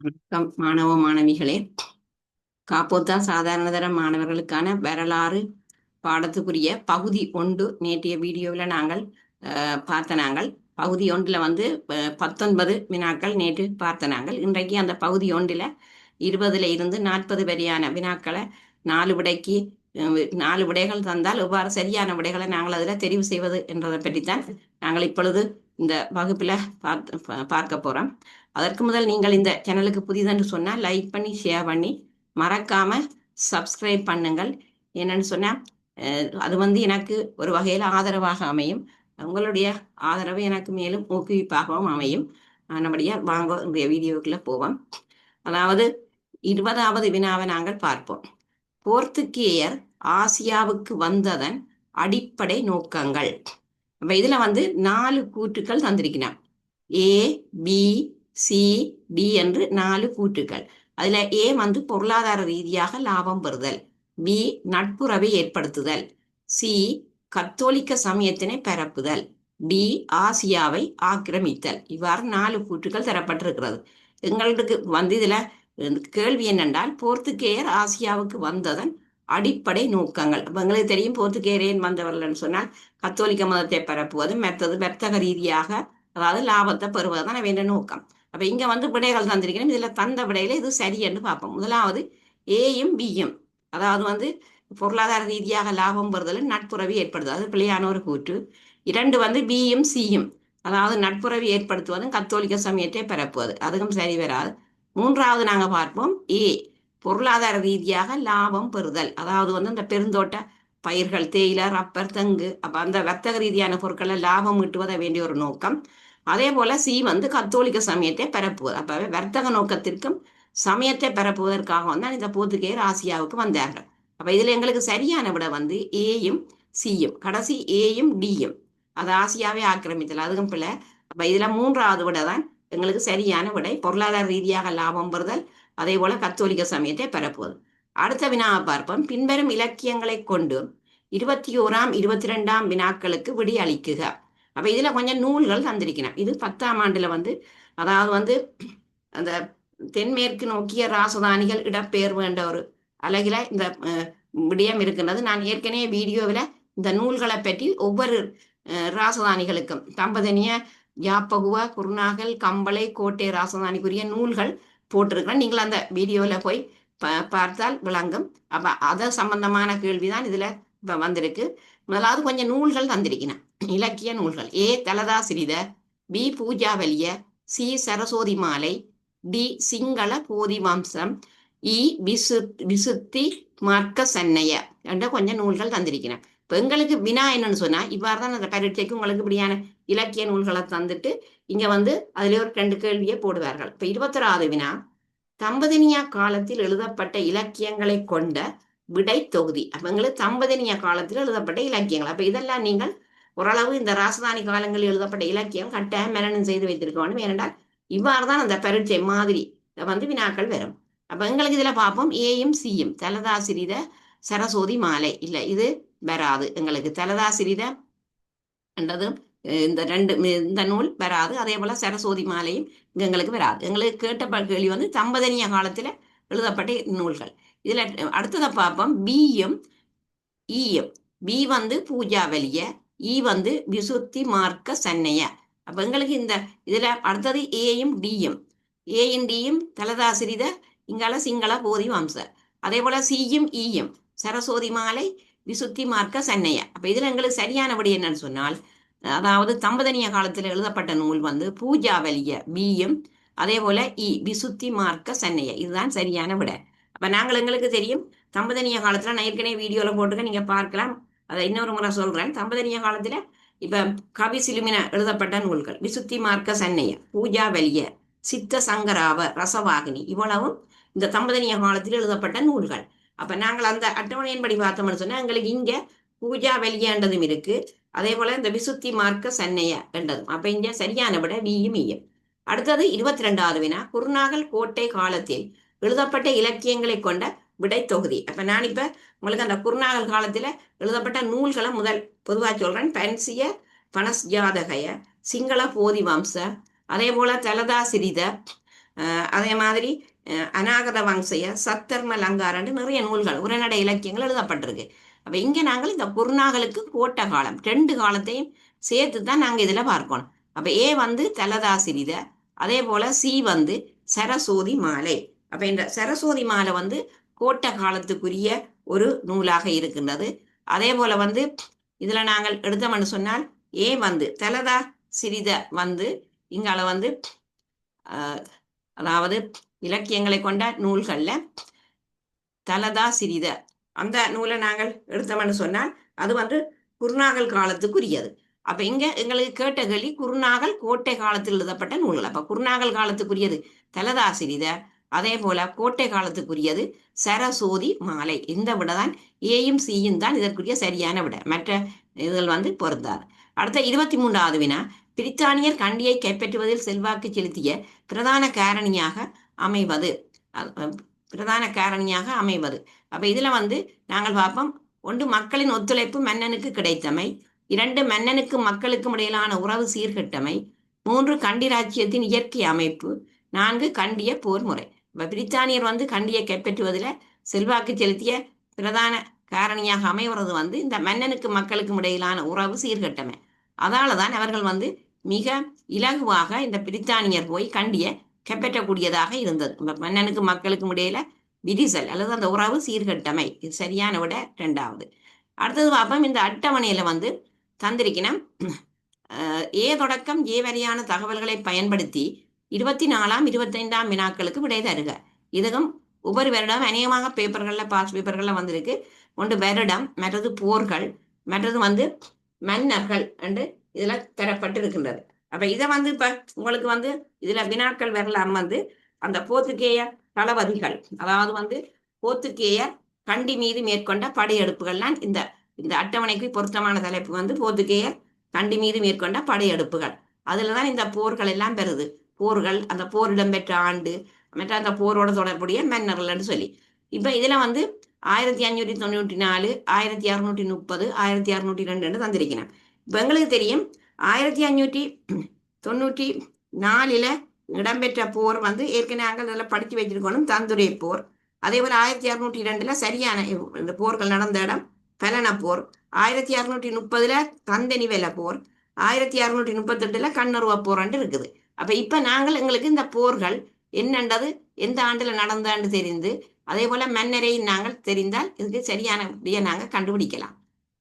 வணக்கம் மாணவ மாணவிகளே. காப்போத்தா சாதாரணதர மாணவர்களுக்கான வரலாறு பாடத்துக்குரிய பகுதி 1 நேற்றைய வீடியோவில் நாங்கள் நாங்கள் பகுதி 1 வந்து 19 வினாக்கள் நேற்று நாங்கள் இன்றைக்கு அந்த பகுதி 1 20 இருந்து 40 வரையான வினாக்களை 4 விடைக்கு 4 விடைகள் தந்தால் எவ்வாறு சரியான விடைகளை நாங்கள் அதில் தெரிவு செய்வது என்றதை பற்றித்தான் நாங்கள் இப்பொழுது இந்த வகுப்பில் பார்க்க போகிறோம். அதற்கு முதல் நீங்கள் இந்த சேனலுக்கு புதிதென்று சொன்னால் லைக் பண்ணி ஷேர் பண்ணி மறக்காம சப்ஸ்கிரைப் பண்ணுங்கள். என்னன்னு சொன்னால் அது வந்து எனக்கு ஒரு வகையில் ஆதரவாக அமையும். உங்களுடைய ஆதரவு எனக்கு மேலும் ஊக்குவிப்பாகவும் அமையும். நம்முடைய வாங்க இந்த வீடியோக்குள்ள போவோம். அதாவது 20வது வினாவை நாங்கள் பார்ப்போம். போர்த்துகேயர் ஆசியாவுக்கு வந்ததன் அடிப்படை நோக்கங்கள். அப்ப இதுல வந்து 4 கூற்றுக்கள் தந்திருக்கிறான். ஏ பி சி டி என்று 4 கூற்றுக்கள். அதுல ஏ வந்து பொருளாதார ரீதியாக லாபம் பெறுதல், பி நட்புறவை ஏற்படுத்துதல், சி கத்தோலிக்க சமயத்தினை பரப்புதல், டி ஆசியாவை ஆக்கிரமித்தல். இவ்வாறு 4 கூற்றுக்கள் தரப்பட்டிருக்கிறது. எங்களுக்கு வந்து இதுல கேள்வி என்னென்றால் போர்த்துகேயர் ஆசியாவுக்கு வந்ததன் அடிப்படை நோக்கங்கள். எங்களுக்கு தெரியும் போர்த்துகேயர் வந்தவர்கள் சொன்னால் கத்தோலிக்க மதத்தை பரப்புவது, மற்றது வர்த்தக ரீதியாக அதாவது லாபத்தை பெறுவதுதான் வேண்ட நோக்கம். அப்ப இங்க வந்து விடைகள் தந்திருக்கிறோம். இதுல தந்த விடையில இது சரி என்று பார்ப்போம். முதலாவது ஏயும் பியும், அதாவது வந்து பொருளாதார ரீதியாக லாபம் பெறுதல் நட்புறவு ஏற்படுது, அது பிள்ளையான ஒரு கூற்று. 2 வந்து பியும் சியும், அதாவது நட்புறவு ஏற்படுத்துவதும் கத்தோலிக்க சமயத்தை பரப்புவது, அதுவும் சரி வராது. 3வது நாங்க பார்ப்போம் ஏ பொருளாதார ரீதியாக லாபம் பெறுதல், அதாவது வந்து இந்த பெருந்தோட்ட பயிர்கள் தேயிலை ரப்பர் தெங்கு, அப்ப அந்த வர்த்தக ரீதியான பொருட்களை லாபம் ஈட்டுவத வேண்டிய ஒரு நோக்கம். அதே போல சி வந்து கத்தோலிக்க சமயத்தை பரப்புவது. அப்ப வர்த்தக நோக்கத்திற்கும் சமயத்தை பரப்புவதற்காக தான் இந்த போர்த்துகேயர் ஆசியாவுக்கு வந்தார்கள். அப்ப இதுல எங்களுக்கு சரியான விட வந்து ஏயும் சியும், கடைசி ஏயும் டியும், அது ஆசியாவை ஆக்கிரமித்தல், அதுவும் பிள்ளை. அப்ப இதுல 3வது விட தான் எங்களுக்கு சரியான விடை, பொருளாதார ரீதியாக லாபம் பெறுதல், அதே போல கத்தோலிக்க சமயத்தை பரப்புவது. அடுத்த வினாவை பார்ப்போம். பின்வரும் இலக்கியங்களை கொண்டு 21ஆம் 22ஆம் வினாக்களுக்கு விடி அளிக்குக. அப்ப இதுல கொஞ்சம் நூல்கள் தந்திருக்கணும். இது 10ஆம் ஆண்டுல வந்து, அதாவது வந்து அந்த தென்மேற்கு நோக்கிய ராசதானிகள் இடப்பெயர்வு என்ற ஒரு அழகில இந்த விடயம் இருக்கின்றது. நான் ஏற்கனவே வீடியோவில் இந்த நூல்களை பற்றி ஒவ்வொரு ராசதானிகளுக்கும் தம்பதனிய யாப்பகுவ குருநாகல் கம்பளை கோட்டை ராசதானிக்குரிய நூல்கள் போட்டிருக்கிறேன். நீங்கள் அந்த வீடியோவில் போய் பார்த்தால் விளங்கும். அப்ப அதை சம்பந்தமான கேள்விதான் இதுல இப்ப வந்திருக்கு. முதலாவது கொஞ்சம் நூல்கள் தந்திருக்கிறேன், இலக்கிய நூல்கள். ஏ தலதாசிரித, பி பூஜாவலிய, சி சரஸ்வதி மாலை, டி சிங்கள போதி வம்சம், இ விசுத்தி மார்க்க சன்னைய என்ற கொஞ்சம் நூல்கள் தந்திருக்கிறேன். இப்போ எங்களுக்கு வினா என்னன்னு சொன்னா இவ்வாறு தான் அந்த பரீட்சைக்கு உங்களுக்கு இப்படியான இலக்கிய நூல்களை தந்துட்டு இங்க வந்து அதுல ஒரு 2 கேள்வியை போடுவார்கள். இப்ப 21வது வினா, தம்பதினியா காலத்தில் எழுதப்பட்ட இலக்கியங்களை கொண்ட விடை தொகுதி. அப்ப எங்களுக்கு தம்பதினியா காலத்தில் எழுதப்பட்ட இலக்கியங்கள். அப்ப இதெல்லாம் நீங்கள் ஓரளவு இந்த ராசதானி காலங்களில் எழுதப்பட்ட இலக்கியம் கட்டாயம் மனனம் செய்து வைத்திருக்க வேண்டும். ஏனென்றால் இவ்வாறு தான் அந்த பரீட்சை மாதிரி வந்து வினாக்கள் வரும். அப்ப எங்களுக்கு இதுல பார்ப்போம் ஏயும் சியும், தலதாசிரித சரஸ்வதி மாலை, இல்ல இது வராது எங்களுக்கு. தலதாசிரித என்றது இந்த 2 இந்த நூல் வராது. அதே போல சரஸ்வதி மாலையும் எங்களுக்கு வராது. எங்களுக்கு கேட்ட கேள்வி வந்து தம்பதனிய காலத்துல எழுதப்பட்ட நூல்கள். இதுல அடுத்ததை பார்ப்போம் பியும் ஈயும். பி வந்து பூஜாவலிய, இ வந்து விசுத்தி மார்க்க சன்னைய. அப்ப எங்களுக்கு இந்த இதுல அடுத்தது ஏயும் டியும், ஏயும் டியும் தலதாசிரித இங்கால சிங்கள போதி வம்ச, அதே போல சியும் ஈயும் சரஸ்வதி மாலை விசுத்தி மார்க்க சன்னைய. அப்ப இதுல எங்களுக்கு சரியான விடை என்னன்னு சொன்னால், அதாவது தம்பதனிய காலத்தில் எழுதப்பட்ட நூல் வந்து பூஜாவலிய பியும், அதே போல இ விசுத்தி மார்க்க சன்னைய, இதுதான் சரியான விடை. அப்ப நாங்கள் எங்களுக்கு தெரியும் தம்பதனிய காலத்துல நான் ஏற்கனவே வீடியோல போட்டுக்க நீங்க பார்க்கலாம். அதை இன்னொரு முறை சொல்றேன். தம்பதனிய காலத்துல இப்ப கவி சிலுமின எழுதப்பட்ட நூல்கள் விசுத்தி மார்க்க சன்னைய, பூஜாவலிய, சித்த சங்கராவ, ரசவாகினி, இவ்வளவும் இந்த தம்பதனிய காலத்தில் எழுதப்பட்ட நூல்கள். அப்ப நாங்கள் அந்த அட்டவணையின்படி பார்த்தோம்னு சொன்னா எங்களுக்கு இங்க பூஜாவலியன்றதும் இருக்கு, அதே போல இந்த விசுத்தி மார்க்க சன்னைய என்றதும். அப்ப இங்க சரியான விட வியும் ஈயும். அடுத்தது 22வது வினா, குருநாகல் கோட்டை காலத்தில் எழுதப்பட்ட இலக்கியங்களை கொண்ட விடை தொகுதி. அப்ப நான் இப்ப உங்களுக்கு அந்த குருநாகல் காலத்துல எழுதப்பட்ட நூல்களை முதல் பொதுவா சொல்றேன். பன்சிய பனஸ் ஜாதகய, சிங்கள போதி வம்ச, அதே போல தலதா சிரித, அதே மாதிரி அநாகத வம்சைய சத்தர்ம லங்காரண்டு நிறைய நூல்கள் உரைநடை இலக்கியங்கள் எழுதப்பட்டிருக்கு. அப்ப இங்க நாங்கள் இந்த குருநாகலுக்கு கோட்ட காலம் 2 காலத்தையும் சேர்த்து தான் நாங்க இதுல பார்க்கணும். அப்ப ஏ வந்து தலதாசிரித, அதே போல சி வந்து சரஸ்வதி மாலை. அப்ப இந்த சரஸ்வதி மாலை வந்து கோட்ட காலத்துக்குரிய ஒரு நூலாக இருக்கின்றது. அதே போல வந்து இதுல நாங்கள் எடுத்தோம்னு சொன்னால் ஏ வந்து தலதா சிறித வந்து இங்கால வந்து அதாவது இலக்கியங்களை கொண்ட நூல்கள்ல தலதா சிறித அந்த நூலை நாங்கள் எடுத்தோம்னு சொன்னால் அது வந்து குருநாகல் காலத்துக்குரியது. அப்ப இங்க எங்களுக்கு கேட்ட கேள்வி குருநாகல் கோட்டை காலத்தில் எழுதப்பட்ட நூல்கள். அப்ப குருநாகல் காலத்துக்குரியது தலதா சிறித, அதே போல கோட்டை காலத்துக்குரியது சரஸ்வதி மாலை. இந்த விடதான் ஏயும் சியும் தான் இதற்குரிய சரியான விட, மற்ற இதுகள் வந்து பொருந்தாது. அடுத்த 23வது வினா, பிரித்தானியர் கண்டியை கைப்பற்றுவதில் செல்வாக்கு செலுத்திய பிரதான காரணியாக அமைவது பிரதான காரணியாக அமைவது. அப்ப இதுல வந்து நாங்கள் பார்ப்போம், ஒன்று மக்களின் ஒத்துழைப்பு மன்னனுக்கு கிடைத்தமை, 2 மன்னனுக்கும் மக்களுக்கும் இடையிலான உறவு சீர்கெட்டமை, 3 கண்டி ராஜ்யத்தின் இயற்கை அமைப்பு, 4 கண்டிய போர் முறை. இப்ப பிரித்தானியர் வந்து கண்டியை கைப்பற்றுவதில் செல்வாக்கு செலுத்திய பிரதான காரணியாக அமைவது வந்து இந்த மன்னனுக்கு மக்களுக்கும் இடையிலான உறவு சீர்கெட்டமை. அதால தான் அவர்கள் வந்து மிக இலகுவாக இந்த பிரித்தானியர் போய் கண்டியை கைப்பற்றக்கூடியதாக இருந்தது. மன்னனுக்கு மக்களுக்கும் இடையில விரிசல் அல்லது அந்த உறவு சீர்கட்டமை. இது சரியான விட 2வது. அடுத்தது பார்ப்போம், இந்த அட்டவணையில வந்து தந்திருக்கணும் ஏ தொடக்கம் ஏ வரையான தகவல்களை பயன்படுத்தி 24ஆம் 25ஆம் வினாக்களுக்கு விடை தருக. இதுவும் ஒவ்வொரு வருடம் அநேகமாக பேப்பர்கள்ல பாஸ் பேப்பர்கள்ல வந்திருக்கு. ஒன்று வருடம், மற்றது போர்கள், மற்றது வந்து மன்னர்கள் என்று இதுல தரப்பட்டிருக்கின்றது. அப்ப இதை வந்து இப்ப உங்களுக்கு வந்து இதுல வினாக்கள் வரலாம் வந்து அந்த போர்த்துகேய தளபதிகள், அதாவது வந்து போர்த்துகேயர் கண்டி மீது மேற்கொண்ட படையெடுப்புகள்லாம் இந்த இந்த அட்டவணைக்கு பொருத்தமான தலைப்பு வந்து போர்த்துகேயர் கண்டி மீது மேற்கொண்ட படையெடுப்புகள். அதுலதான் இந்த போர்கள் எல்லாம் பெறுது. போர்கள், அந்த போர் இடம்பெற்ற ஆண்டு, மற்ற அந்த போரோட தொடர்புடைய மன்னர்கள்னு சொல்லி. இப்ப இதுல வந்து 1594, 1630, 1602 தந்திருக்கிறேன். இப்ப எங்களுக்கு தெரியும் 1594 இடம்பெற்ற போர் வந்து ஏற்கனவே நாங்கள் அதில் படித்து வச்சிருக்கணும், தந்துரை போர். அதே போல 1602 சரியான இந்த போர்கள் நடந்த இடம் பலன போர். 1630 தந்தனிவெல போர். 1638 கண்ணருவ போர் இருக்குது. அப்ப இப்ப நாங்கள் எங்களுக்கு இந்த போர்கள் என்னன்றது எந்த ஆண்டுல நடந்தான்னு தெரிந்து, அதே போல மன்னரை நாங்கள் தெரிந்தால் இதுக்கு சரியான நாங்கள் கண்டுபிடிக்கலாம்.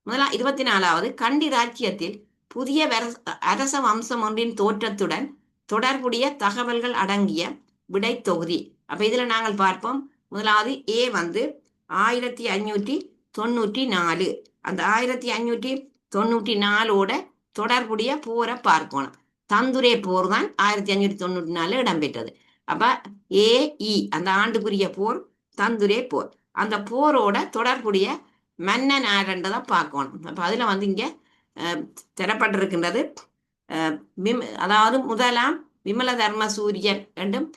முதலாம் 24வது கண்டி ராஜ்யத்தில் புதிய அரச வம்சம் ஒன்றின் தோற்றத்துடன் தொடர்புடைய தகவல்கள் அடங்கிய விடை தொகுதி. அப்ப இதுல நாங்கள் பார்ப்போம், முதலாவது ஏ வந்து 1594. அந்த 1594ஓட தொடர்புடைய போரை பார்க்கணும். தந்துரை போர் தான் 1594 இடம்பெற்றது. அப்ப ஏஇ அந்த ஆண்டுக்குரிய போர் தந்துரை போர். அந்த போரோட தொடர்புடைய மன்னன் ஆரண்டதை பார்க்கணும். அப்ப அதுல வந்து இங்க தரப்பட்டிருக்கின்றது அதாவது முதலாம் விமல தர்ம சூரியன் என்றும்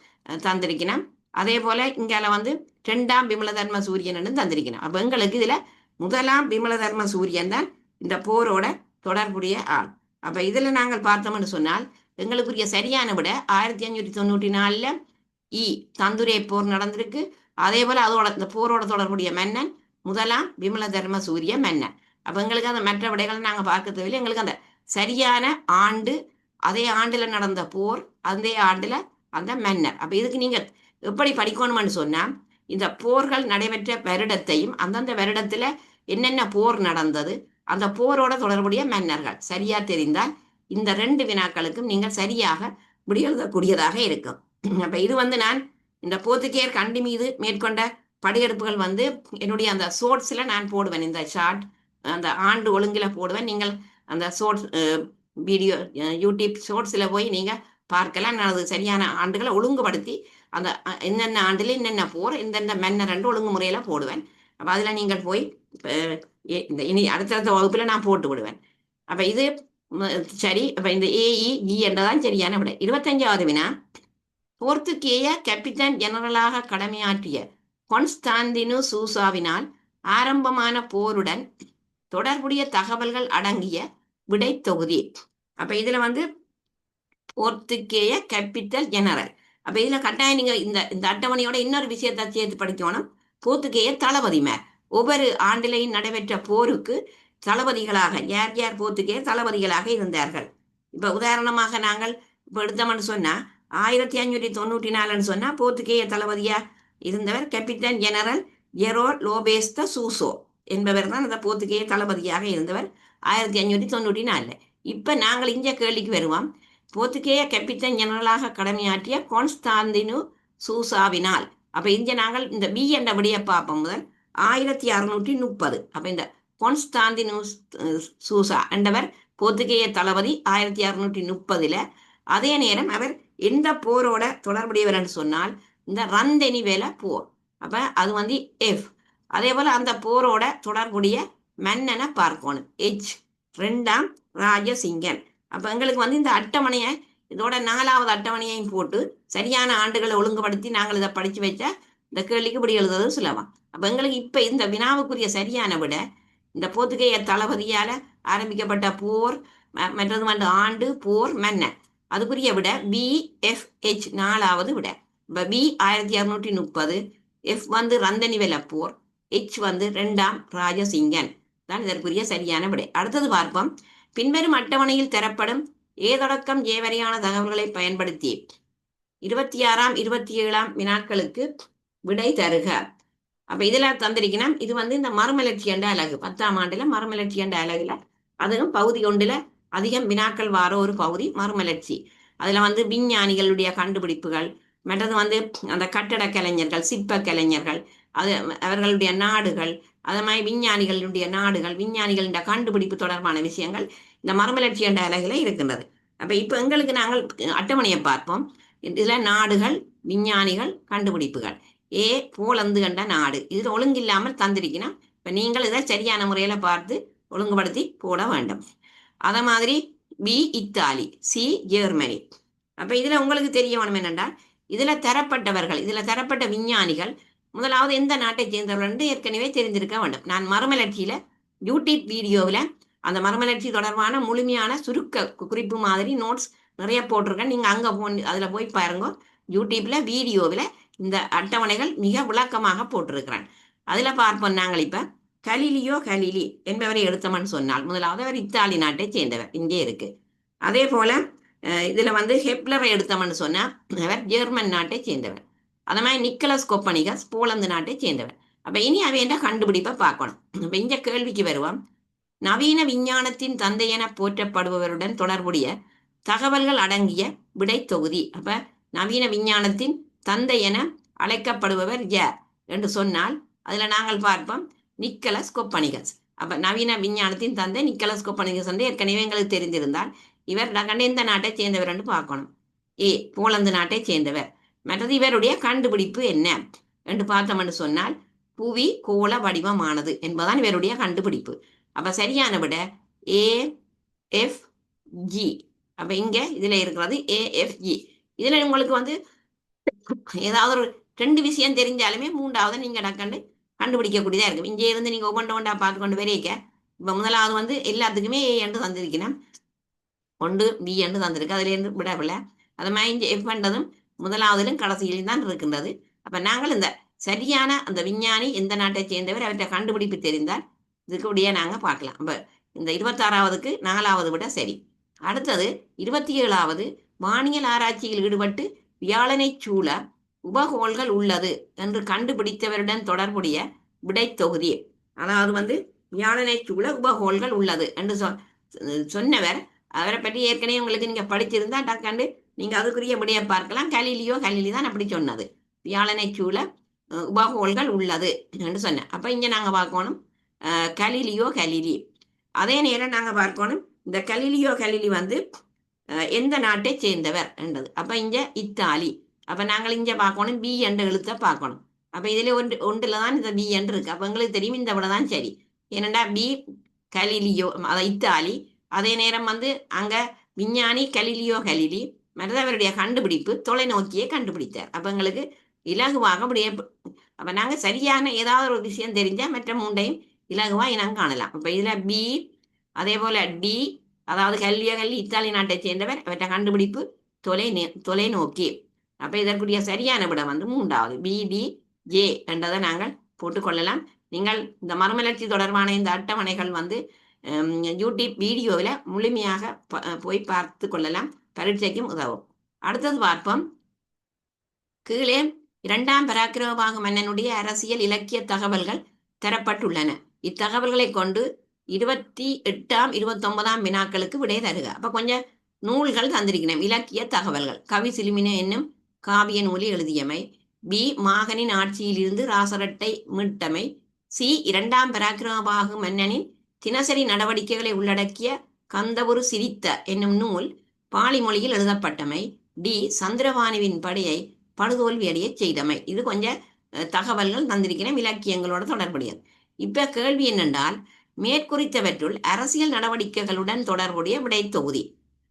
தந்திருக்கணும். அதே போல இங்கால வந்து 2ஆம் விமல தர்ம சூரியன் என்றும் தந்திருக்கணும். அப்ப எங்களுக்கு இதுல முதலாம் விமல தர்ம சூரியன் தான் இந்த போரோட தொடர்புடைய ஆள். அப்ப இதுல நாங்கள் பார்த்தோம்னு சொன்னால் எங்களுக்குரிய சரியான விட 1594 இ தந்துரை போர் நடந்திருக்கு. அதே போல அதோட இந்த போரோட தொடர்புடைய மன்னன் முதலாம் விமல தர்ம சூரிய மன்னன். அப்ப எங்களுக்கு அந்த மற்ற விடைகளை நாங்கள் பார்க்க தேவையில்லை. எங்களுக்கு அந்த சரியான ஆண்டு, அதே ஆண்டுல நடந்த போர், அதே ஆண்டுல அந்த மன்னர். அப்ப இதுக்கு நீங்க எப்படி படிக்கணும்னு சொன்னா, இந்த போர்கள் நடைபெற்ற வருடத்தையும் அந்தந்த வருடத்துல என்னென்ன போர் நடந்தது, அந்த போரோட தொடர்புடைய மன்னர்கள் சரியா தெரிந்தால் இந்த 2 வினாக்களுக்கும் நீங்கள் சரியாக விடையெழுதக்கூடியதாக இருக்கும். அப்ப இது வந்து நான் இந்த போர்த்துகேயர் கண்டி மீது மேற்கொண்ட படையெடுப்புகள் வந்து என்னுடைய அந்த ஷோர்ட்ஸ்ல நான் போடுவேன். இந்த ஷார்ட் அந்த ஆண்டு ஒழுங்குல போடுவேன். நீங்கள் அந்த ஷோர்ட்ஸ் வீடியோ யூடியூப் ஷோர்ட்ஸில் போய் நீங்கள் பார்க்கலாம். நான் அது சரியான ஆண்டுகளை ஒழுங்குபடுத்தி அந்த என்னென்ன ஆண்டுல என்னென்ன போர் இந்தெந்த மன்னர் என்று ஒழுங்கு முறையில் போடுவேன். அப்போ அதில் நீங்கள் போய் இந்த இனி அடுத்தடுத்த வகுப்பில் நான் போட்டு விடுவேன். அப்போ இது சரி. அப்போ இந்த ஏஇ என்றதான் சரியான விட. 25வது வினா, போர்த்துகேய கேபிட்டன் ஜெனரலாக கடமையாற்றிய கொன்ஸ்டாந்தினு சூசாவினால் ஆரம்பமான போருடன் தொடர்புடைய தகவல்கள் அடங்கிய விடை தொகுதி. அப்ப இதுல வந்து போர்த்துகேய கேபிட்டல் ஜெனரல் அப்ப இதுல கட்டாயம் நீங்க இந்த இந்த அட்டவணையோட இன்னொரு விஷயத்தை சேர்த்து படிக்கணும். போர்த்துகேய தளபதிமார் ஒவ்வொரு ஆண்டிலையும் நடைபெற்ற போருக்கு தளபதிகளாக யார் யார் போர்த்துகேய தளபதிகளாக இருந்தார்கள். இப்ப உதாரணமாக நாங்கள் இப்ப எடுத்தோம்னு சொன்னா 1594 சொன்னா போர்த்துகேய தளபதியா இருந்தவர் கேப்டன் ஜெனரல் ஜெரோ லோபேஸ்த சூசோ என்பவர் தான் அந்த போர்த்துகேய தளபதியாக இருந்தவர் 1594. இப்ப நாங்கள் இங்க கேள்விக்கு வருவோம். போர்த்துகேய கேப்டன் ஜெனரலாக கடமையாற்றிய கான்ஸ்டாந்தினு சூசாவினால். அப்ப இங்க நாங்கள் இந்த பி என்ற விடைய பார்ப்போம். முதல் 1630. அப்ப இந்த கான்ஸ்டாந்தினூஸ் சூசா என்றவர் போர்த்துகேய தளபதி 1630. அதே நேரம் அவர் எந்த போரோட தொடர்புடையவர் என்று சொன்னால் இந்த ரந்தெனி வேலை போர். அப்ப அது வந்து எஃப். அதே போல அந்த போரோட தொடர்புடைய மன்னனை பார்க்கணும் எச். 2ஆம் ராஜசிங்கன். அப்ப எங்களுக்கு வந்து இந்த அட்டவணையை இதோட 4வது அட்டவணையையும் போட்டு சரியான ஆண்டுகளை ஒழுங்குபடுத்தி நாங்கள் இதை படிச்சு வச்சா இந்த கேள்விக்கு இப்படி எழுதுறது சுலபம். அப்ப எங்களுக்கு இப்ப இந்த வினாவுக்குரிய சரியான விட இந்த போர்த்துகேய தளபதியால ஆரம்பிக்கப்பட்ட போர் மற்றது வந்து ஆண்டு போர் மன்னன் அதுக்குரிய விட BFH 4வது விட. இப்ப B 1630, F வந்து ரந்தனிவெல போர், H வந்து 2ஆம் ராஜசிங்கன் தான் இதற்குரிய சரியான விடை. அடுத்தது பார்ப்போம். பின்வரும் அட்டவணையில் தரப்படும் ஏதொடக்கம் ஏவரையான தகவல்களை பயன்படுத்தி 26ஆம் 27ஆம் வினாக்களுக்கு விடை தருக. அப்ப இதுல தந்திருக்கணும். இது வந்து இந்த மறுமலர்ச்சி என்ற அலகு 10ஆம் ஆண்டுல மறுமலர்ச்சி என்ற அலகுல அதுவும் பகுதி 1ல அதிகம் வினாக்கள் வார ஒரு பகுதி மறுமலர்ச்சி. அதுல வந்து விஞ்ஞானிகளுடைய கண்டுபிடிப்புகள் மற்றது வந்து அந்த கட்டட கலைஞர்கள் சிற்ப கலைஞர்கள் அது அவர்களுடைய நாடுகள் அது மாதிரி விஞ்ஞானிகளுடைய நாடுகள் விஞ்ஞானிகளுடைய கண்டுபிடிப்பு தொடர்பான விஷயங்கள் இந்த மறுமலர்ச்சி என்ற அலகுல இருக்கின்றது. அப்ப இப்ப எங்களுக்கு நாங்கள் அட்டவணையை பார்ப்போம். இதுல நாடுகள் விஞ்ஞானிகள் கண்டுபிடிப்புகள். ஏ போலந்து கண்ட நாடு இது ஒழுங்கில்லாமல் தந்திருக்கணும். இப்ப நீங்கள் இதை சரியான முறையில பார்த்து ஒழுங்குபடுத்தி போட வேண்டும். அத மாதிரி பி இத்தாலி, சி ஜெர்மனி. அப்ப இதுல உங்களுக்கு தெரிய வேணும் என்னென்றால் இதுல தரப்பட்டவர்கள் இதுல தரப்பட்ட விஞ்ஞானிகள் முதலாவது எந்த நாட்டை சேர்ந்தவர்கள் என்று ஏற்கனவே தெரிந்திருக்க வேண்டும். நான் மறுமலர்ச்சியில யூடியூப் வீடியோவில் அந்த மறுமலர்ச்சி தொடர்பான முழுமையான சுருக்க குறிப்பு மாதிரி நோட்ஸ் நிறைய போட்டிருக்கேன். நீங்க அங்க அதுல போய் பாருங்க. யூடியூப்ல வீடியோவில் இந்த அட்டவணைகள் மிக விளக்கமாக போட்டிருக்கிறேன். அதுல பார்ப்போம். நாங்கள் இப்ப கலீலியோ கலீலி என்பவரை எடுத்தோம்னு சொன்னால் முதலாவது அவர் இத்தாலி நாட்டை சேர்ந்தவர் இங்கே இருக்கு. அதே போல இதுல வந்து ஹெப்லரை எடுத்தோம்னு சொன்னா அவர் ஜெர்மன் நாட்டை சேர்ந்தவர். அதே மாதிரி நிக்கலஸ் கோப்பனிகஸ் போலந்து நாட்டை சேர்ந்தவர். அப்ப இனி அவையென்ற கண்டுபிடிப்பை பார்க்கணும். அப்ப இந்த கேள்விக்கு வருவோம். நவீன விஞ்ஞானத்தின் தந்தை என போற்றப்படுபவருடன் தொடர்புடைய தகவல்கள் அடங்கிய விடை தொகுதி. அப்ப நவீன விஞ்ஞானத்தின் தந்தை என அழைக்கப்படுபவர் யார் என்று சொன்னால் அதுல நாங்கள் பார்ப்போம் நிக்கலஸ் கோப்பனிகஸ். அப்ப நவீன விஞ்ஞானத்தின் தந்தை நிக்கலஸ் கோப்பனிகஸ் என்று ஏற்கனவே எங்களுக்கு தெரிந்திருந்தால் இவர் எந்த நாட்டை சேர்ந்தவர் என்று பார்க்கணும். ஏ போலந்து நாட்டை சேர்ந்தவர். மற்றது இவருடைய கண்டுபிடிப்பு என்ன என்று பார்த்தோம்னு சொன்னால் புவி கோள வடிவமானது என்பதுதான் இவருடைய கண்டுபிடிப்பு. அப்ப சரியான விட AFG. அப்ப இங்க இதுல இருக்கிறது AFG. இதுல உங்களுக்கு வந்து ஏதாவது ஒரு 2 விஷயம் தெரிஞ்சாலுமே 3வது நீங்க டக்கண்டு கண்டுபிடிக்கக்கூடியதா இருக்கு. இங்கே இருந்து நீங்க ஒவ்வொன்றா பார்த்து கொண்டு வரைக்க இப்ப முதலாவது வந்து எல்லாத்துக்குமே A என்று தந்திருக்கணும், 1 B என்று தந்திருக்கு, அதுல இருந்து விடவில்லை. அது மாதிரி இங்க F என்றதும் முதலாவதிலும் கடைசியிலும் தான் இருக்கின்றது. அப்ப நாங்கள் இந்த சரியான அந்த விஞ்ஞானி எந்த நாட்டை சேர்ந்தவர் அவற்றை கண்டுபிடிப்பு தெரிந்தால் இதுக்குடைய நாங்க பார்க்கலாம். அப்ப இந்த 26வதுக்கு 4வது விட சரி. அடுத்தது 27வது வானியல் ஆராய்ச்சியில் ஈடுபட்டு வியாழனை சூழ உபகோள்கள் உள்ளது என்று கண்டுபிடித்தவருடன் தொடர்புடைய விடை தொகுதி. அதாவது வந்து வியாழனை சூழ உபகோள்கள் உள்ளது என்று சொன்னவர் அவரை பற்றி ஏற்கனவே உங்களுக்கு நீங்க படிச்சிருந்தா டக்காண்டு நீங்க அதுக்குரிய விடையை பார்க்கலாம். கலீலியோ கலீலி தான் அப்படி சொன்னது. வியாழனை சூழ உபகோள்கள் உள்ளது என்று சொன்ன. அப்ப இங்க நாங்க பார்க்கணும் கலீலியோ கலீலி. அதே நேரம் நாங்க பார்க்கணும் இந்த கலீலியோ கலீலி வந்து எந்த நாட்டை சேர்ந்தவர் என்றது. அப்ப இங்க இத்தாலி. அப்ப நாங்கள் இங்க பார்க்கணும் பி என்ற எழுத்தை பார்க்கணும். அப்ப இதுல ஒன்றுல தான் இந்த பி என்று இருக்கு. அப்ப எங்களுக்கு தெரியும் இந்த விட தான் சரி. ஏனென்றா பி கலீலியோ அத இத்தாலி. அதே நேரம் வந்து அங்க விஞ்ஞானி கலீலியோ கலீலி மற்றவருடைய கண்டுபிடிப்பு தொலைநோக்கியை கண்டுபிடித்தார். அப்ப எங்களுக்கு இலகுவாக அப்படியே அப்ப நாங்க சரியான ஏதாவது ஒரு விஷயம் தெரிஞ்சா மற்ற 3ஐயும் இலகுவா இனம் காணலாம். அப்ப இதுல பி அதே போல டி அதாவது கல்லியோ கல்லி இத்தாலி நாட்டை சேர்ந்தவர் அவற்றை கண்டுபிடிப்பு தொலைநோக்கி. அப்ப இதற்குரிய சரியான விட வந்து மூன்றாவது BDJ என்றதை நாங்கள் போட்டுக்கொள்ளலாம். நீங்கள் இந்த மறுமலர்ச்சி தொடர்பான இந்த அட்டவணைகள் வந்து யூடியூப் வீடியோவில் முழுமையாக போய் பார்த்து கொள்ளலாம். பரீட்சைக்கும் உதவும். அடுத்தது பார்ப்போம். கீழே 2ஆம் பராக்கிரமபாகு மன்னனுடைய அரசியல் இலக்கிய தகவல்கள் தரப்பட்டுள்ளன. இத்தகவல்களை கொண்டு 28ஆம் 29ஆம் வினாக்களுக்கு விடை தருக. அப்ப கொஞ்சம் நூல்கள் தந்திருக்கிறேன். இலக்கிய தகவல்கள். கவி சிலுமின என்னும் காவிய நூலி எழுதியமை. B மாகனின் ஆட்சியிலிருந்து ராசரட்டை மீட்டமை. C 2ஆம் பராக்கிரமபாகு மன்னனின் தினசரி நடவடிக்கைகளை உள்ளடக்கிய கந்தவுரு சிரித்த என்னும் நூல் பாலி மொழியில் எழுதப்பட்டமை. D சந்திரபானுவின் படையை படுதோல்வி அடைய செய்தமை. இது கொஞ்சம் தகவல்கள் தந்திருக்கிறேன், இலக்கியங்களோட தொடர்புடையது. இப்ப கேள்வி என்னென்றால், மேற்குறித்தவற்றுள் அரசியல் நடவடிக்கைகளுடன் தொடர்புடைய விடை தொகுதி.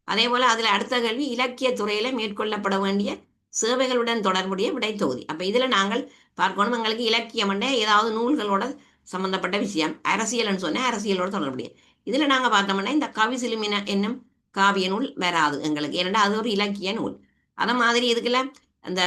அதே போல அதுல அடுத்த கேள்வி இலக்கிய துறையில மேற்கொள்ளப்பட வேண்டிய சேவைகளுடன் தொடர்புடைய விடை தொகுதி. அப்ப இதுல நாங்கள் பார்க்கணும், எங்களுக்கு இலக்கியம் ஏதாவது நூல்களோட சம்பந்தப்பட்ட விஷயம், அரசியல்னு சொன்ன அரசியலோட தொடர்புடைய. இதுல நாங்க பார்த்தோம்னா இந்த கவி சிலுமின என்னும் காவிய நூல் வராது எங்களுக்கு, ஏன்னா அது ஒரு இலக்கிய நூல். அத மாதிரி இதுக்குள்ள அந்த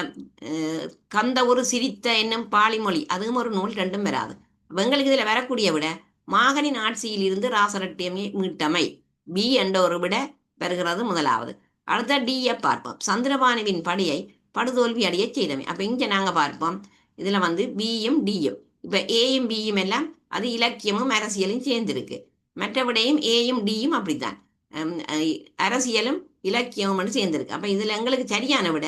கந்த ஒரு சிரித்த என்னும் பாலிமொழி அதுவும் ஒரு நூல், ரெண்டும் வராது. எங்களுக்கு இதுல வரக்கூடிய விட மாகனின் ஆட்சியில் இருந்து ராசரட்டியமே மீட்டமை B என்ற ஒரு விட வருகிறது முதலாவது. அடுத்த டியை பார்ப்போம். சந்திரபானுவின் படையை படுதோல்வி அடைய செய்தமை. அப்ப இங்க நாங்க பார்ப்போம், இதுல வந்து பியும் டியும். இப்ப ஏயும் பியும் எல்லாம் அது இலக்கியமும் அரசியலும் சேர்ந்திருக்கு. மற்றவிடையும் ஏயும் டியும் அப்படித்தான், அரசியலும் இலக்கியமும் சேர்ந்திருக்கு. அப்ப இதுல எங்களுக்கு சரியான விட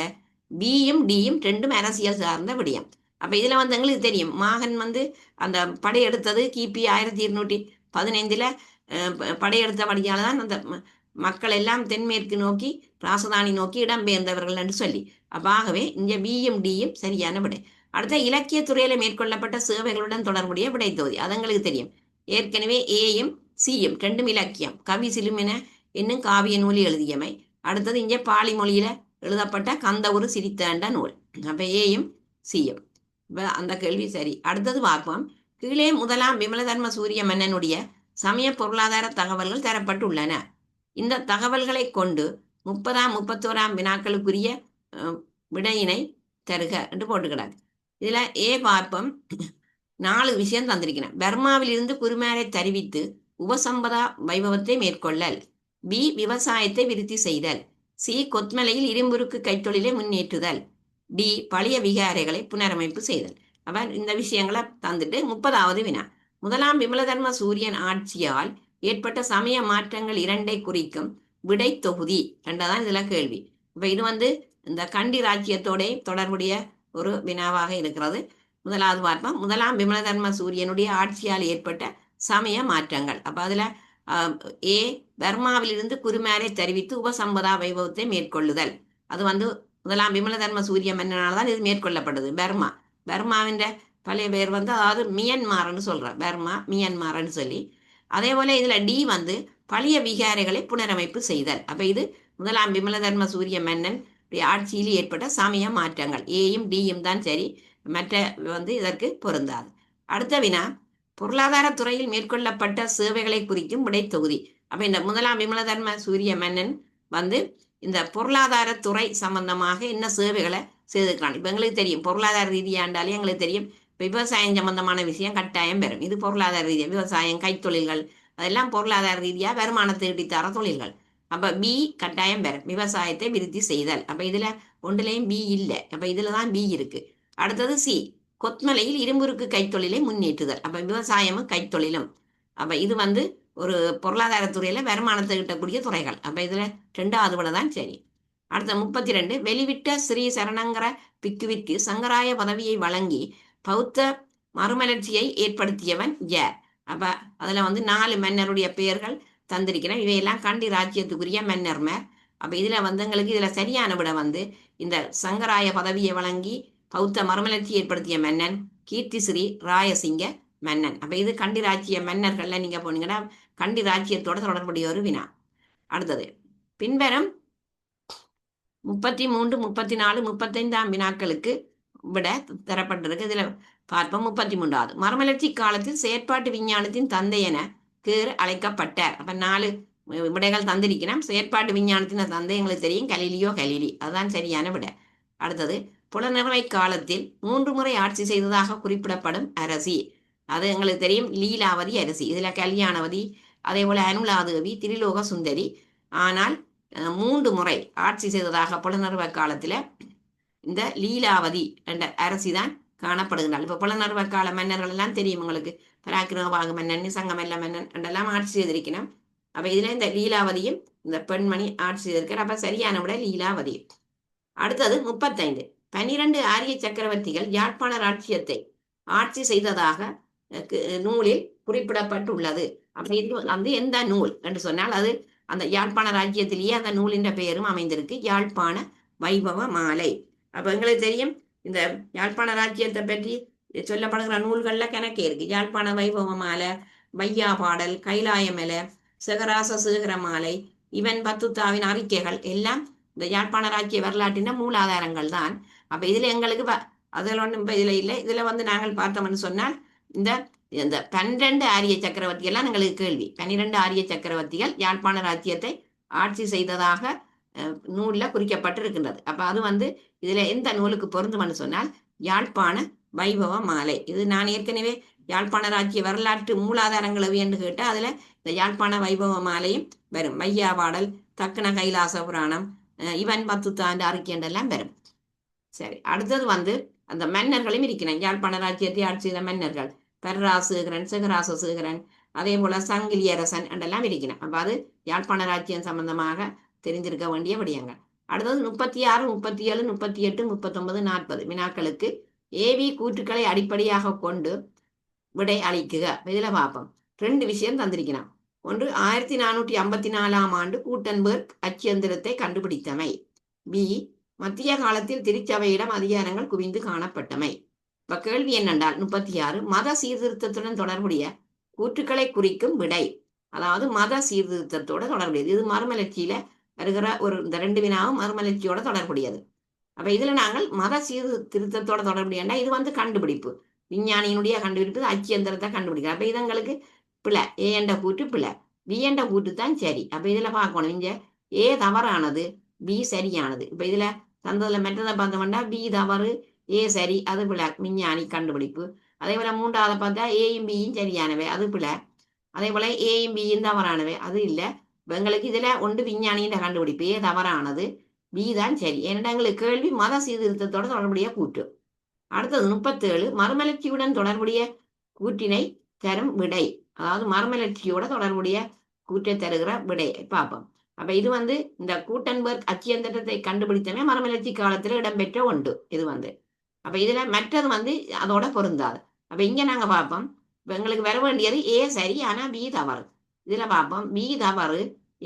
பியும் டியும் ரெண்டும் அரசியல் சார்ந்த விடயம். அப்ப இதுல வந்து எங்களுக்கு தெரியும், மாகன் வந்து அந்த படையெடுத்தது கிபி 1215 படையெடுத்தபடியால தான் அந்த மக்கள் எல்லாம் தென்மேற்கு நோக்கி ராசதானி நோக்கி இடம்பெயர்ந்தவர்கள் என்று சொல்லி. ஆகவே இங்க பியும் டியும் சரியான விடை. அடுத்த இலக்கிய துறையில மேற்கொள்ளப்பட்ட சேவைகளுடன் தொடர்புடைய விடை தொகுதி. அது எங்களுக்கு தெரியும், ஏற்கனவே ஏயும் சியும் ரெண்டும் இலக்கியம். கவி சிலுமின என்னும் காவிய நூலி எழுதியமை. அடுத்தது இங்கே பாலி மொழியில எழுதப்பட்ட கந்தவுரு சிரித்தாண்ட நூல். அப்ப ஏயும் சியும். அந்த கேள்வி சரி. அடுத்தது பார்ப்போம். கீழே முதலாம் விமலதர்ம சூரிய மன்னனுடைய சமய பொருளாதார தகவல்கள் தரப்பட்டுள்ளன. இந்த தகவல்களை கொண்டு 30ஆம் 31ஆம் வினாக்களுக்குரிய விடையினை தருக என்று போட்டுக்கிறாங்க. இதுல ஏ பார்ப்போம். 4 விஷயம் தந்திருக்கிறேன். பர்மாவில் இருந்து குருமாரை தருவித்து உபசம்பதா வைபவத்தை மேற்கொள்ளல். B விவசாயத்தை விருத்தி செய்தல். C கொத்மலையில் இரும்புருக்கு கைத்தொழிலை முன்னேற்றுதல். D பழைய விகாரைகளை புனரமைப்பு செய்தல். அவர் இந்த விஷயங்களை தந்துட்டு 30ஆவது வினா. முதலாம் விமலதர்ம சூரியன் ஆட்சியால் ஏற்பட்ட சமய மாற்றங்கள் 2ஐ குறிக்கும் விடை தொகுதி என்றதான் இதுல கேள்வி. இப்ப இது வந்து இந்த கண்டி ராஜ்யத்தோட தொடர்புடைய ஒரு வினாவாக இருக்கிறது. முதலாவது பார்ப்போம். முதலாம் விமலதர்ம சூரியனுடைய ஆட்சியால் ஏற்பட்ட சமய மாற்றங்கள். அப்ப அதுல ஏ பர்மாவிலிருந்து குருமாரை தெரிவித்து உபசம்பதா வைபவத்தை மேற்கொள்ளுதல். அது வந்து முதலாம் விமலதர்ம சூரிய மன்னனால்தான் இது மேற்கொள்ளப்பட்டது. பர்மாவின் பழைய பேர் வந்து அதாவது மியன்மார்ன்னு சொல்ற, பர்மா மியன்மார்ன்னு சொல்லி. அதே போல இதுல டி வந்து பழைய விகாரைகளை புனரமைப்பு செய்தல். அப்ப இது முதலாம் விமலதர்ம சூரிய மன்னன் ஆட்சியில் ஏற்பட்ட சமய மாற்றங்கள். ஏயும் டியும் தான் சரி, மற்ற வந்து இதற்கு பொருந்தாது. அடுத்த வினா, பொருளாதார துறையில் மேற்கொள்ளப்பட்ட சேவைகளை குறிக்கும் விடை தொகுதி. அப்ப இந்த முதலாம் விமலதர்ம சூரிய மன்னன் வந்து இந்த பொருளாதார துறை சம்பந்தமாக என்ன சேவைகளை செய்திருக்கிறான். இப்ப எங்களுக்கு தெரியும், பொருளாதார ரீதியாண்டாலே எங்களுக்கு தெரியும் விவசாயம் சம்பந்தமான விஷயம் கட்டாயம் பெறும். இது பொருளாதார ரீதியா விவசாயம், கைத்தொழில்கள் அதெல்லாம் பொருளாதார ரீதியா வருமானத்தை ஈட்டித்தர தொழில்கள். அப்ப பி கட்டாயம் பெறும், விவசாயத்தை விருத்தி செய்தல். அப்ப இதுல ஒன்றுலையும் பி இல்லை, அப்ப இதுலதான் பி இருக்கு. அடுத்தது சி கொத்மலையில் இரும்புருக்கு கைத்தொழிலை முன்னேற்றுதல். அப்ப விவசாயமும் கைத்தொழிலும். அப்ப இது வந்து ஒரு பொருளாதாரத்துறையில வருமானத்தை ஈட்டக்கூடிய துறைகள். அப்ப இதுல 2வது விட தான் சரி. அடுத்த 32, வெளிவிட்ட ஸ்ரீ சரணங்கர பிக்குவிற்கு சங்கராய பதவியை வழங்கி பௌத்த மறுமலர்ச்சியை ஏற்படுத்தியவன் யார்? அப்ப அதுல வந்து 4 மன்னருடைய பெயர்கள் தந்திருக்கிறேன். இவையெல்லாம் கண்டி ராஜ்யத்துக்குரிய மன்னர்மார். அப்ப இதுல வந்து எங்களுக்கு இதுல சரியான விட வந்து இந்த சங்கராய பதவியை வழங்கி பௌத்த மறுமலர்ச்சி ஏற்படுத்திய மன்னன் கீர்த்திஸ்ரீ ராயசிங்க மன்னன். அப்ப இது கண்டி ராஜ்ய மன்னர்கள்ல நீங்க போனீங்கன்னா கண்டி ராஜ்யத்தோட தொடர்புடைய ஒரு வினா. அடுத்தது பின்வரும் 33, 34, 35ஆம் வினாக்களுக்கு விட தரப்பட்டிருக்கு. இதுல பார்ப்போம். 33வது, மறுமலர்ச்சி காலத்தில் செயற்பாட்டு விஞ்ஞானத்தின் தந்தை என கீர் அழைக்கப்பட்டார். அப்ப 4 விடைகள் தந்திருக்கிறோம். செயற்பாட்டு விஞ்ஞானத்தின் தந்தை எங்களுக்கு தெரியும், கலீலியோ கலீலி. அதுதான் சரியான விடை. அடுத்தது புலனறுவை காலத்தில் 3 முறை ஆட்சி செய்ததாக குறிப்பிடப்படும் அரசி. அது எங்களுக்கு தெரியும், லீலாவதி அரசி. இதுல கல்யாணவதி, அதே போல அனுலாதேவி, திரிலோக சுந்தரி. ஆனால் 3 முறை ஆட்சி செய்ததாக புலனறுவை காலத்துல இந்த லீலாவதி என்ற அரசி தான் காணப்படுகின்றாள். இப்ப புலனறுவை கால மன்னர்கள் எல்லாம் தெரியும் உங்களுக்கு, பராக்கிரமபாகு மன்னன், நிசங்கமல்ல மன்னன் என்றெல்லாம் ஆட்சி செய்திருக்கணும். அப்ப இதுல இந்த லீலாவதியும் இந்த பெண்மணி ஆட்சி செய்திருக்கிற. அப்ப சரியான விட லீலாவதி. அடுத்தது 35. 12 ஆரிய சக்கரவர்த்திகள் யாழ்ப்பாண ராட்சியத்தை ஆட்சி செய்ததாக நூலில் குறிப்பிடப்பட்டுள்ளது. அப்ப இது வந்து எந்த நூல் என்று சொன்னால் அது அந்த யாழ்ப்பாண ராஜ்யத்திலேயே அந்த நூலின் பெயரும் அமைந்திருக்கு, யாழ்ப்பாண வைபவ மாலை. அப்ப எங்களுக்கு தெரியும் இந்த யாழ்ப்பாண ராஜ்யத்தை பற்றி சொல்லப்படுகிற நூல்கள்ல கணக்கே இருக்கு. யாழ்ப்பாண வைபவ மாலை, வையா பாடல், கைலாயமலை, சிகராச சேகர மாலை, இவன் பத்துத்தாவின் அறிக்கைகள் எல்லாம் இந்த யாழ்ப்பாண ராஜ்ய வரலாற்றின் மூலாதாரங்கள் தான். அப்ப இதுல எங்களுக்கு அதில் ஒன்றும் இப்ப இதுல இல்லை. இதுல வந்து நாங்கள் பார்த்தோம்னு சொன்னால் இந்த இந்த 12 ஆரிய சக்கரவர்த்திகள் எல்லாம் எங்களுக்கு கேள்வி. 12 ஆரிய சக்கரவர்த்திகள் யாழ்ப்பாண ராஜ்யத்தை ஆட்சி செய்ததாக நூல்ல குறிக்கப்பட்டிருக்கின்றது. அப்ப அது வந்து இதுல எந்த நூலுக்கு பொருந்தும்னு சொன்னால் யாழ்ப்பாண வைபவ மாலை. இது நான் ஏற்கனவே யாழ்ப்பாண ராஜ்ய வரலாற்று மூலாதாரங்கள் என்று கேட்டால் அதுல இந்த யாழ்ப்பாண வைபவ மாலையும் வரும். வையா பாடல், தக்கன கைலாச புராணம், இவன் பத்துத்தாண்டு அறிக்கை என்றெல்லாம் வரும். சரி, அடுத்தது வந்து அந்த மன்னர்களும் இருக்கிறான். யாழ்ப்பாண ராஜ்யத்தை ஆட்சி செய்த மன்னர்கள் பர்ராசேகரன், சிகராசசேகரன், அதே போல சங்கிலி அரசன் என்றெல்லாம் இருக்கிறான். அப்ப அது யாழ்ப்பாண ராஜ்யம் சம்பந்தமாக தெரிஞ்சிருக்க வேண்டிய விடயங்கள். அடுத்தது 36, 37, 38, 39, 40 வினாக்களுக்கு ஏவி கூற்றுக்களை அடிப்படையாக கொண்டு விடை அளிக்குக. இதுல பார்ப்போம். 2 விஷயம் தந்திருக்கிறான். ஒன்று, 1454ஆம் ஆண்டு கூட்டன்பர்க் அச்சியந்திரத்தை கண்டுபிடித்தமை. பி, மத்திய காலத்தில் திருச்சபையிடம் அதிகாரங்கள் குவிந்து காணப்பட்டமை. இப்ப கேள்வி என்னென்றால் 36 மத சீர்திருத்தத்துடன் தொடர்புடைய கூற்றுக்களை குறிக்கும் விடை. அதாவது மத சீர்திருத்தத்தோட தொடர்புடையது. இது மறுமலர்ச்சியில வருகிற இந்த 2 வினாவும் மறுமலர்ச்சியோட தொடர்புடையது. அப்ப இதுல நாங்கள் மத சீர்திருத்தத்தோட தொடர்புடையண்டா இது வந்து கண்டுபிடிப்பு, விஞ்ஞானியினுடைய கண்டுபிடிப்பு, அச்சியந்திரத்தை கண்டுபிடிக்க. அப்ப இது எங்களுக்கு பிள்ளை, ஏ என்ற கூற்று பிள்ளை, பி என்ற கூற்று தான் சரி. அப்ப இதுல பார்க்கணும், இங்க ஏ தவறானது, பி சரியானது. இப்ப இதுல தந்ததுல மெட்டதை பார்த்தோம்னா பி தவறு, ஏ சரி, அது பிள்ளை, விஞ்ஞானி கண்டுபிடிப்பு. அதே போல 3வது பார்த்தா ஏயும் பியும் சரியானவை, அது பிள்ளை. அதே போல ஏயும் பியும் தவறானவை, அது இல்லை. எங்களுக்கு இதுல ஒன்று விஞ்ஞானியின் கண்டுபிடிப்பு, ஏ தவறானது, பி தான் சரி. ஏன்னா எங்களுக்கு கேள்வி மத சீர்திருத்தத்தோட தொடர்புடைய கூற்று. அடுத்தது 37 மறுமலர்ச்சியுடன் தொடர்புடைய கூற்றினை தரும் விடை. அதாவது மறுமலர்ச்சியோட தொடர்புடைய கூற்றை தருகிற விடை பார்ப்போம். அப்ப இது வந்து இந்த கூட்டன்பர்க் அச்சியந்திரத்தை கண்டுபிடித்தமே மறுமலர்ச்சி காலத்துல இடம்பெற்ற ஒன்று இது வந்து. அப்ப இதுல மற்றது வந்து அதோட பொருந்தாது. அப்ப இங்க நாங்க பார்ப்போம், எங்களுக்கு வர வேண்டியது ஏ சரி, ஆனா பி தவறு. இதுல பார்ப்போம், பி தவறு,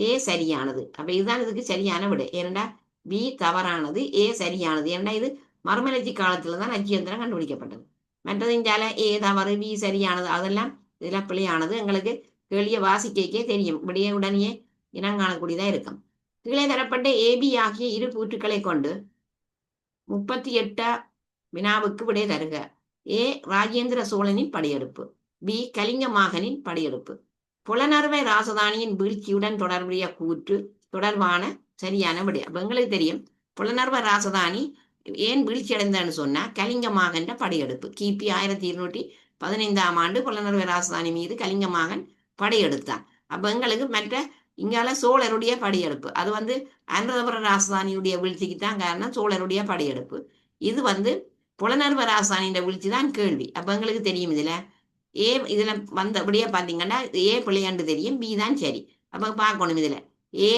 ஏ சரியானது. அப்ப இதுதான் இதுக்கு சரியான விடை. ஏனெண்டா பி தவறானது, ஏ சரியானது. ஏன்னா இது மறுமலர்ச்சி காலத்துலதான் அச்சியந்திரம் கண்டுபிடிக்கப்பட்டது. மற்றது இங்கால ஏ தவறு, பி சரியானது, அதெல்லாம் இதுல பிழையானது. எங்களுக்கு கேள்விய வாசிக்கே தெரியும், விடைய உடனே இனங்காணக்கூடியதா இருக்கும். கீழே தரப்பட்ட ஏபி ஆகிய இரு கூற்றுக்களை கொண்டு 38 வினாவுக்கு விடை தருக. ஏ ராஜேந்திர சோழனின் படையெடுப்பு, பி கலிங்கமாகனின் படையெடுப்பு. புலனறுவை ராசதானியின் வீழ்ச்சியுடன் தொடர்புடைய கூற்று தொடர்பான சரியான விடை. அப்ப எங்களுக்கு தெரியும் புலனறுவை ராசதானி ஏன் வீழ்ச்சி அடைந்தான்னு சொன்னா கலிங்கமாகன்ற படையெடுப்பு. கிபி 1215ஆம் ஆண்டு புலனறுவை ராசதானி மீது கலிங்கமாகன் படையெடுத்தான். அப்ப எங்களுக்கு மற்ற இங்கால சோழருடைய படையெடுப்பு, அது வந்து அனுரதபுர ராசதானியுடைய வீழ்ச்சிக்கு தான் காரணம், சோழருடைய படையெடுப்பு. இது வந்து புலனறுவை ராசதானியின் வீழ்ச்சி தான் கேள்வி. அப்ப எங்களுக்கு தெரியும் இதுல ஏ, இதுல வந்தபடியே பாத்தீங்கன்னா ஏ பிள்ளையாண்டு தெரியும், பி தான் சரி. அப்ப பார்க்கணும் இதுல ஏ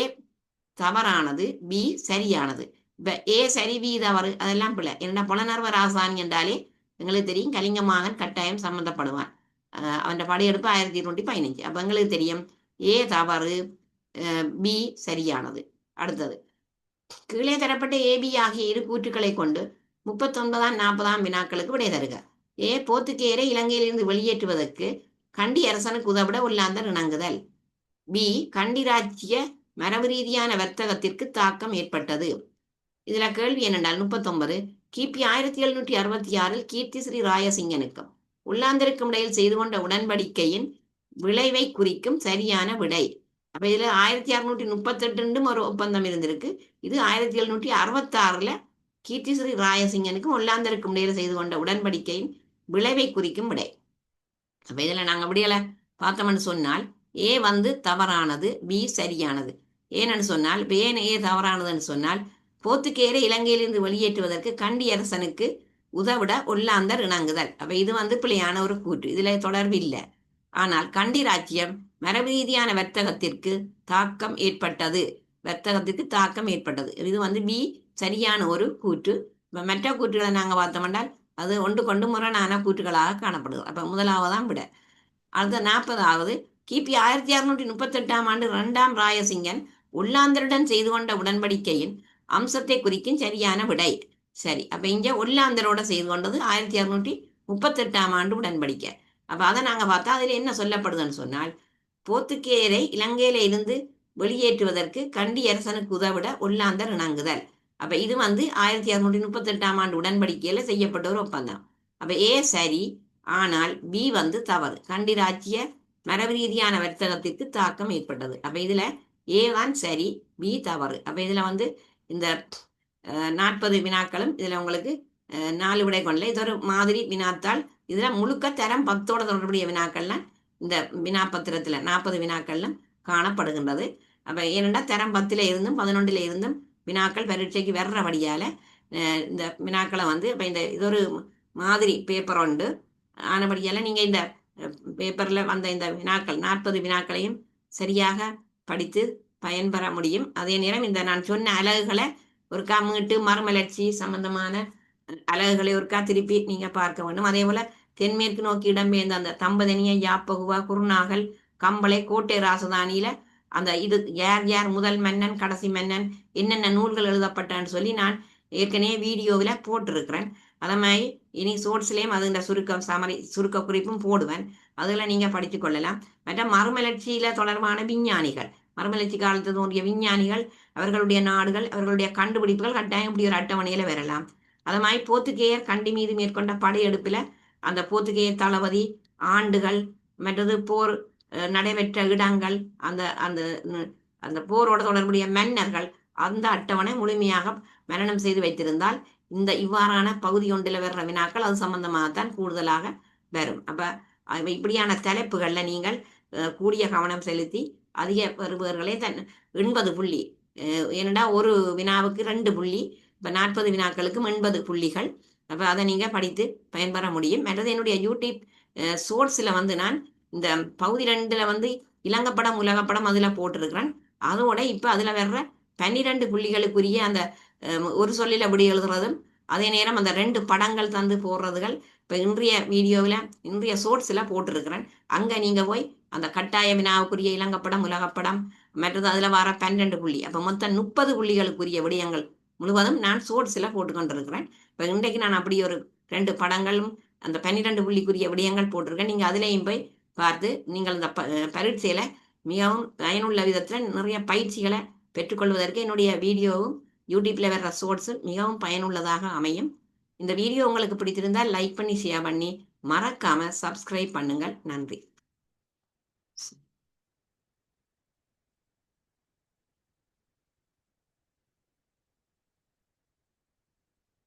தவறானது, பி சரியானது. இப்ப ஏ சரி, பி தவறு, அதெல்லாம் பிள்ளை. என்னடா புலனறுவை ராசதானி என்றாலே எங்களுக்கு தெரியும் கலிங்கமாகன் கட்டாயம் சம்பந்தப்படுவான். அவன் படையெடுப்பு 1215. அப்ப எங்களுக்கு தெரியும் ஏ தவறு, பி சரியானது. அடுத்தது கீழே தரப்பட்ட ஏபி ஆகிய இரு கூற்றுக்களை கொண்டு 39ஆம் 40ஆம் வினாக்களுக்கு விடை தருக. ஏ போர்த்துகேயரை இலங்கையிலிருந்து வெளியேற்றுவதற்கு கண்டி அரசனுக்கு உதவிட ஒல்லாந்தர் இணங்குதல். பி கண்டி ராஜ்ய மரபு ரீதியான வர்த்தகத்திற்கு தாக்கம் ஏற்பட்டது. இதுல கேள்வி என்னென்றால் 39 கிபி 1766 கீர்த்தி ஸ்ரீ ராயசிங்கனுக்கும் உள்ளாந்தருக்கும் இடையில் செய்து கொண்ட உடன்படிக்கையின் விளைவை குறிக்கும் சரியான விடை. அப்ப இதுல 1638 ஒரு ஒப்பந்தம் இருந்திருக்கு. இது 1766 கீர்த்திஸ்ரீ ராயசிங்கனுக்கும் ஒல்லாந்தருக்கும் இடையில செய்து கொண்ட உடன்படிக்கையின் விளைவை குறிக்கும் விடை. அப்ப இதுல நாங்க விடையில பார்த்தோம்னு சொன்னால் ஏ வந்து தவறானது, பி சரியானது. ஏன்னு சொன்னால் ஏன் ஏ தவறானதுன்னு சொன்னால் போர்த்துகேயரை இலங்கையிலிருந்து வெளியேற்றுவதற்கு கண்டி அரசனுக்கு உதவிட ஒல்லாந்தர் இணங்குதல். அப்ப இது வந்து பிழையான ஒரு கூற்று, இதுல தொடர்பு இல்லை. ஆனால் கண்டி ராஜ்யம் மரபு ரீதியான வர்த்தகத்திற்கு தாக்கம் ஏற்பட்டது, இது வந்து பி சரியான ஒரு கூற்று. மற்ற கூற்றுகளை நாங்கள் பார்த்தோம்னால் அது ஒன்று கொண்டு முரணான கூற்றுகளாக காணப்படுது. அப்ப முதலாவதான் விட. அடுத்த 40வது கிபி 1638ஆம் ஆண்டு 2ஆம் ராயசிங்கன் ஒல்லாந்தருடன் செய்து கொண்ட உடன்படிக்கையின் அம்சத்தை குறிக்கும் சரியான விடை. சரி, அப்ப இங்க ஒல்லாந்தரோட செய்து கொண்டது 1638ஆம் ஆண்டு உடன்படிக்கை. அப்ப அதை நாங்க பார்த்தா அதுல என்ன சொல்லப்படுதுன்னு சொன்னால் போர்த்துகேயரை இலங்கையில இருந்து வெளியேற்றுவதற்கு கண்டி அரசனுக்கு உதவிட ஒல்லாந்தர் இணங்குதல். அப்ப இது வந்து 1638ஆம் ஆண்டு உடன்படிக்கையில செய்யப்பட்ட ஒரு ஒப்பந்தம். அப்ப ஏ சரி, ஆனால் பி வந்து தவறு. கண்டி ராஜ்ய மரபு ரீதியான வர்த்தகத்திற்கு தாக்கம் ஏற்பட்டது. அப்ப இதுல ஏ தான் சரி, பி தவறு. அப்ப இதுல வந்து இந்த 40 வினாக்களும் இதுல உங்களுக்கு 4 விடை கொண்டல. இது ஒரு மாதிரி வினாத்தாள். இதுல முழுக்க தரம் 10ஓட தொடர்புடைய வினாக்கள்லாம் இந்த வினாப்பத்திரத்துல 40 வினாக்கள்லாம் காணப்படுகின்றது. அப்ப ஏனென்றா தரம் 10ல இருந்தும் 11ல இருந்தும் வினாக்கள் பரீட்சைக்கு வர்றபடியால இந்த வினாக்களை வந்து இப்ப இந்த இது ஒரு மாதிரி பேப்பர் உண்டு. ஆனபடியால நீங்க இந்த பேப்பர்ல வந்த இந்த வினாக்கள் 40 வினாக்களையும் சரியாக படித்து பயன்பெற முடியும். அதே நேரம் இந்த நான் சொன்ன அலகுகளை ஒருக்கா மீட்டு மறுமலர்ச்சி சம்பந்தமான அலகுகளை ஒருக்கா திருப்பி நீங்க பார்க்க வேண்டும். அதே போல தென்மேற்கு நோக்கி இடம்பெயர்ந்த அந்த தம்பதனிய யாப்பகுவா குருநாகல் கம்பளை கோட்டை ராசதானியில அந்த இது யார் யார் முதல் மன்னன் கடைசி மன்னன் என்னென்ன நூல்கள் எழுதப்பட்டான்னு சொல்லி நான் ஏற்கனவே வீடியோவில் போட்டிருக்கிறேன். அதே மாதிரி இனி சோர்ஸ்லேயும் அது இந்த சுருக்க குறிப்பும் போடுவேன். அதில் நீங்கள் படித்து கொள்ளலாம். மற்ற மறுமலர்ச்சியில தொடர்பான விஞ்ஞானிகள், மறுமலர்ச்சி காலத்தில் தோன்றிய விஞ்ஞானிகள், அவர்களுடைய நாடுகள், அவர்களுடைய கண்டுபிடிப்புகள் கட்டாயம் இப்படி ஒரு அட்டவணையில வரலாம். அது மாதிரி போர்த்துகேயர் கண்டி மீது மேற்கொண்ட படையெடுப்புல அந்த போர்த்துகேயர் தளபதி, ஆண்டுகள், மற்றது போர் நடைபெற்ற இடங்கள், அந்த அந்த அந்த போரோட தொடர்புடைய மன்னர்கள், அந்த அட்டவணை முழுமையாக மரணம் செய்து வைத்திருந்தால் இந்த இவ்வாறான பகுதி ஒன்றில் வர்ற வினாக்கள் அது சம்பந்தமாகத்தான் கூடுதலாக வரும். அப்ப இப்படியான தலைப்புகள்ல நீங்கள் கூடிய கவனம் செலுத்தி அதிக பெறுபவர்களே 80 புள்ளி, ஏனென்றா ஒரு வினாவுக்கு 2 புள்ளி, இப்ப 40 வினாக்களுக்கும் 80 புள்ளிகள். அப்ப அதை நீங்க படித்து பயன்பெற முடியும். மற்றது என்னுடைய யூடியூப் சோர்ஸ்ல வந்து நான் இந்த பகுதி 2ல வந்து இலங்கப்படம் உலகப்படம் அதுல போட்டிருக்கிறேன். அதோட இப்ப அதுல வர்ற 12 புள்ளிகளுக்குரிய அந்த ஒரு சொல்லில விடி எழுதுறதும் அதே நேரம் அந்த 2 படங்கள் தந்து போடுறதுகள் இப்ப இன்றைய வீடியோவில் இன்றைய சோர்ஸ்ல போட்டிருக்கிறேன். அங்க நீங்க போய் அந்த கட்டாய வினாவுக்குரிய இலங்கப்படம் உலகப்படம் மற்றது அதுல வர 12 புள்ளி, அப்ப மொத்தம் 30 புள்ளிகளுக்குரிய விடயங்கள் முழுவதும் நான் சோர்ஸ்ல போட்டுக்கொண்டிருக்கிறேன். இப்ப இன்றைக்கு நான் அப்படி ஒரு 2 படங்களும் அந்த 12 புள்ளிக்குரிய விடயங்கள் போட்டிருக்கேன். நீங்க அதுலேயும் போய் பார்த்து நீங்கள் இந்த பரீட்சையில மிகவும் பயனுள்ள விதத்துல நிறைய பயிற்சிகளை பெற்றுக்கொள்வதற்கு என்னுடைய வீடியோவும் யூடியூப்ல வர்ற சோர்ஸும் மிகவும் பயனுள்ளதாக அமையும். இந்த வீடியோ உங்களுக்கு பிடித்திருந்தால் லைக் பண்ணி ஷேர் பண்ணி மறக்காம சப்ஸ்கிரைப் பண்ணுங்கள். நன்றி.